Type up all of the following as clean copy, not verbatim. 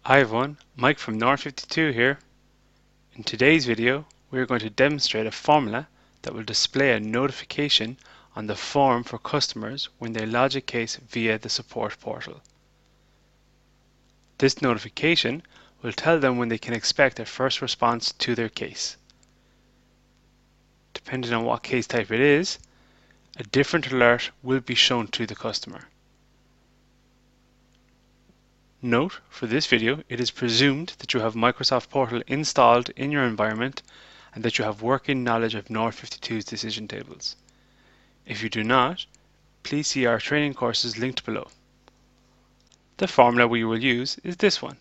Hi everyone, Mike from North52 here. In today's video, we are going to demonstrate a formula that will display a notification on the form for customers when they lodge a case via the support portal. This notification will tell them when they can expect a first response to their case. Depending on what case type it is, a different alert will be shown to the customer. Note, for this video, it is presumed that you have Microsoft Portal installed in your environment and that you have working knowledge of North52's decision tables. If you do not, please see our training courses linked below. The formula we will use is this one.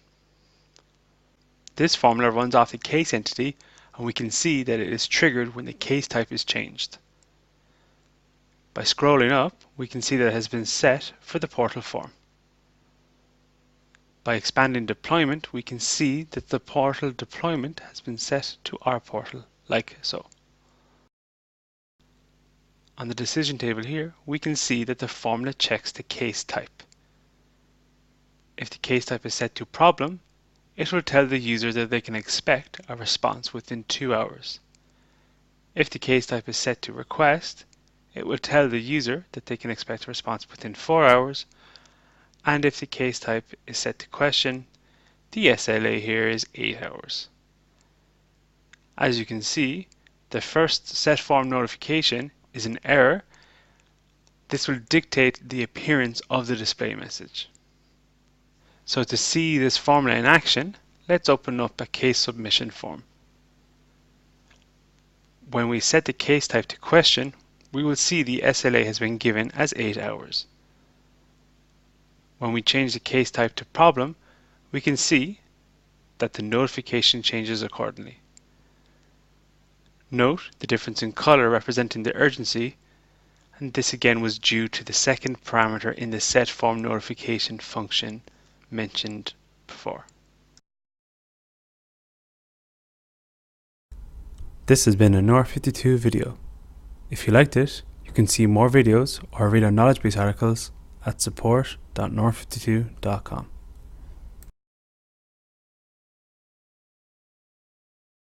This formula runs off the case entity, and we can see that it is triggered when the case type is changed. By scrolling up, we can see that it has been set for the portal form. By expanding deployment, we can see that the portal deployment has been set to our portal, like so. On the decision table here, we can see that the formula checks the case type. If the case type is set to problem, it will tell the user that they can expect a response within 2 hours. If the case type is set to request, it will tell the user that they can expect a response within 4 hours. And if the case type is set to question, the SLA here is 8 hours. As you can see, the first set form notification is an error. This will dictate the appearance of the display message. So to see this formula in action, let's open up a case submission form. When we set the case type to question, we will see the SLA has been given as 8 hours. When we change the case type to problem, we can see that the notification changes accordingly. Note the difference in color representing the urgency, and this again was due to the second parameter in the set form notification function mentioned before. This has been a North52 video. If you liked it, you can see more videos or read our knowledge base articles at support.north52.com.